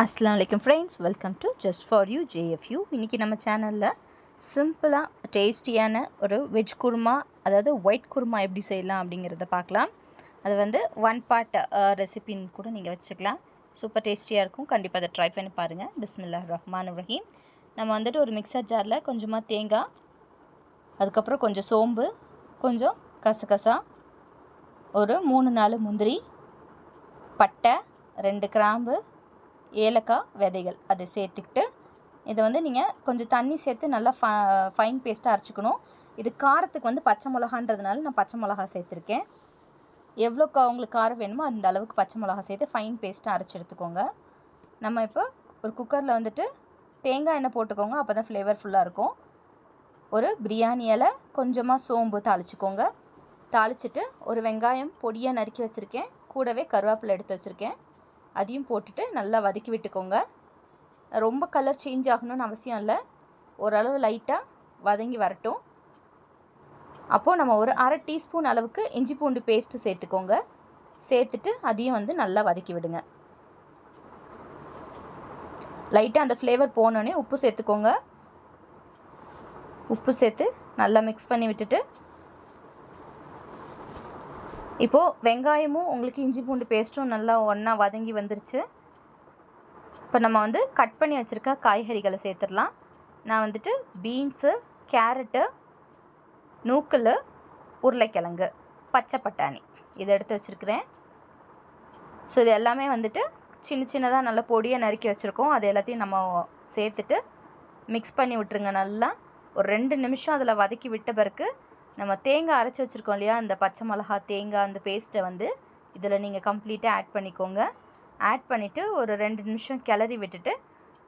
அஸ்ஸலாமு அலைக்கும் friends, welcome to just for you JFU. இன்றைக்கி நம்ம சேனலில் சிம்பிளாக டேஸ்டியான ஒரு வெஜ் குருமா, அதாவது ஒயிட் குருமா எப்படி செய்யலாம் அப்படிங்கிறத பார்க்கலாம். அது வந்து 1 பார்ட் ரெசிபின்னு கூட நீங்கள் வச்சுக்கலாம். சூப்பர் டேஸ்டியாக இருக்கும். கண்டிப்பாக அதை ட்ரை பண்ணி பாருங்கள். பிஸ்மில்லாஹ் ரஹ்மான் ரஹீம். நம்ம வந்துட்டு ஒரு மிக்சர் ஜாரில் கொஞ்சமாக தேங்காய், அதுக்கப்புறம் கொஞ்சம் சோம்பு, கொஞ்சம் கசகசா, ஒரு 3-4 முந்திரி, பட்டை, 2 கிராம்பு, ஏலக்காய் விதைகள் அதை சேர்த்துக்கிட்டு இதை வந்து நீங்கள் கொஞ்சம் தண்ணி சேர்த்து நல்லா ஃபைன் பேஸ்ட்டாக அரைச்சிக்கணும். இது காரத்துக்கு வந்து பச்சை மிளகான்றதுனால நான் பச்சை மிளகா சேர்த்துருக்கேன். எவ்வளோ உங்களுக்கு காரம் வேணுமோ அந்த அளவுக்கு பச்சை மிளகா சேர்த்து ஃபைன் பேஸ்ட்டாக அரைச்சி எடுத்துக்கோங்க. நம்ம இப்போ ஒரு குக்கரில் வந்துட்டு தேங்காய் எண்ணெய் போட்டுக்கோங்க, அப்போ தான் ஃப்ளேவர்ஃபுல்லாக இருக்கும். ஒரு பிரியாணி இலை, கொஞ்சமாக சோம்பு தாளிச்சிக்கோங்க. தாளிச்சிட்டு ஒரு வெங்காயம் பொடியாக நறுக்கி வச்சுருக்கேன், கூடவே கருவேப்பிலை எடுத்து வச்சுருக்கேன், அதையும் போட்டுட்டு நல்லா வதக்கி விட்டுக்கோங்க. ரொம்ப கலர் சேஞ்ச் ஆகணும்னு அவசியம் இல்லை, ஓரளவு லைட்டாக வதங்கி வரட்டும். அப்போது நம்ம ஒரு 1/2 டீஸ்பூன் அளவுக்கு இஞ்சி பூண்டு பேஸ்ட்டு சேர்த்துக்கோங்க. சேர்த்துட்டு அதையும் வந்து நல்லா வதக்கி விடுங்க. லைட்டாக அந்த ஃப்ளேவர் போனோடனே உப்பு சேர்த்துக்கோங்க. உப்பு சேர்த்து நல்லா மிக்ஸ் பண்ணி விட்டுட்டு, இப்போது வெங்காயமும் உங்களுக்கு இஞ்சி பூண்டு பேஸ்ட்டும் நல்லா ஒன்றா வதங்கி வந்துருச்சு. இப்போ நம்ம வந்து கட் பண்ணி வச்சுருக்க காய்கறிகளை சேர்த்துடலாம். நான் வந்துட்டு பீன்ஸு, கேரட்டு, நூக்கல், உருளைக்கிழங்கு, பச்சை பட்டாணி இதை எடுத்து வச்சுருக்கிறேன். ஸோ இது எல்லாமே வந்துட்டு சின்னதாக நல்லா பொடியாக நறுக்கி வச்சுருக்கோம். அது எல்லாத்தையும் நம்ம சேர்த்துட்டு மிக்ஸ் பண்ணி விட்டுருங்க. நல்லா ஒரு 2 நிமிஷம் அதில் வதக்கி விட்ட பிறகு நம்ம தேங்காய் அரைச்சி வச்சுருக்கோம் இல்லையா, அந்த பச்சை மிளகா, தேங்காய், அந்த பேஸ்ட்டை வந்து இதில் நீங்கள் கம்ப்ளீட்டாக ஆட் பண்ணிக்கோங்க. ஆட் பண்ணிவிட்டு ஒரு 2 நிமிஷம் கிளறி விட்டுட்டு,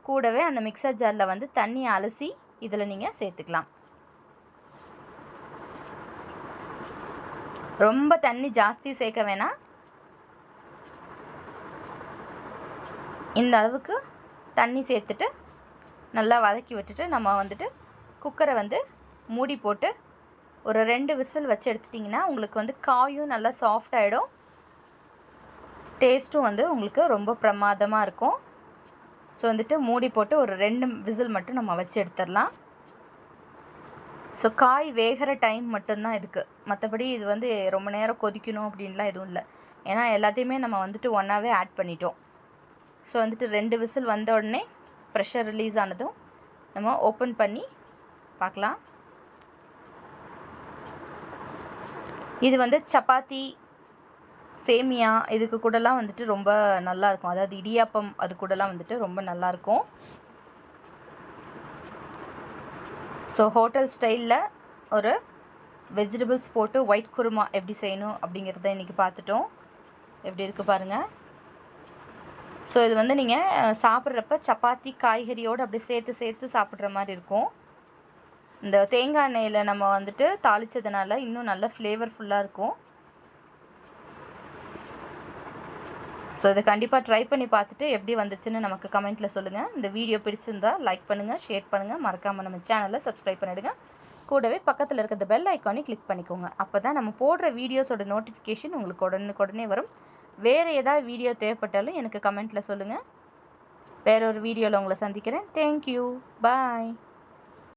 கூடவே அந்த மிக்சர் ஜாரில் வந்து தண்ணியை அலசி இதில் நீங்கள் சேர்த்துக்கலாம். ரொம்ப தண்ணி ஜாஸ்தி சேர்க்க வேணாம், இந்த அளவுக்கு தண்ணி சேர்த்துட்டு நல்லா வதக்கி விட்டுட்டு நம்ம வந்துட்டு குக்கரை வந்து மூடி போட்டு ஒரு 2 விசில் வச்சு எடுத்துட்டிங்கன்னா உங்களுக்கு வந்து காயும் நல்லா சாஃப்ட் ஆகிடும். டேஸ்ட்டும் வந்து உங்களுக்கு ரொம்ப பிரமாதமாக இருக்கும். ஸோ வந்துட்டு மூடி போட்டு ஒரு 2 விசில் மட்டும் நம்ம வச்சு எடுத்துடலாம். ஸோ காய் வேகிற டைம் மட்டும்தான் இதுக்கு, மற்றபடி இது வந்து ரொம்ப நேரம் கொதிக்கணும் அப்படின்லாம் எதுவும் இல்லை. ஏன்னா எல்லாத்தையுமே நம்ம வந்துட்டு ஒன்றாவே ஆட் பண்ணிட்டோம். ஸோ வந்துட்டு 2 விசில் வந்த உடனே ப்ரெஷர் ரிலீஸ் ஆனதும் நம்ம ஓப்பன் பண்ணி பார்க்கலாம். இது வந்து சப்பாத்தி, சேமியா இதுக்கு கூடலாம் வந்துட்டு ரொம்ப நல்லாயிருக்கும். அதாவது இடியாப்பம் அது கூடலாம் வந்துட்டு ரொம்ப நல்லாயிருக்கும். ஸோ ஹோட்டல் ஸ்டைலில் ஒரு வெஜிடபிள்ஸ் போட்டு ஒயிட் குருமா எப்படி செய்யணும் அப்படிங்கிறத இன்றைக்கி பார்த்துட்டோம். எப்படி இருக்குது பாருங்கள். ஸோ இது வந்து நீங்கள் சாப்பிட்றப்ப சப்பாத்தி காய்கறியோடு அப்படி சேர்த்து சாப்பிட்ற மாதிரி இருக்கும். இந்த தேங்காய் எண்ணெயில் நம்ம வந்துட்டு தாளித்ததுனால இன்னும் நல்ல ஃப்ளேவர்ஃபுல்லாக இருக்கும். ஸோ இதை கண்டிப்பாக ட்ரை பண்ணி பார்த்துட்டு எப்படி வந்துச்சுன்னு நமக்கு கமெண்ட்டில் சொல்லுங்கள். இந்த வீடியோ பிடிச்சிருந்தால் லைக் பண்ணுங்கள், ஷேர் பண்ணுங்கள், மறக்காமல் நம்ம சேனலை சப்ஸ்கிரைப் பண்ணிவிடுங்க. கூடவே பக்கத்தில் இருக்கிற பெல் ஐக்கானை கிளிக் பண்ணிக்கோங்க. அப்போ தான் நம்ம போடுற வீடியோஸோட நோட்டிஃபிகேஷன் உங்களுக்கு உடனுக்குடனே வரும். வேறு ஏதாவது வீடியோ தேவைப்பட்டாலும் எனக்கு கமெண்ட்டில் சொல்லுங்கள். வேற ஒரு வீடியோவில் உங்களை சந்திக்கிறேன். தேங்க்யூ, பாய்.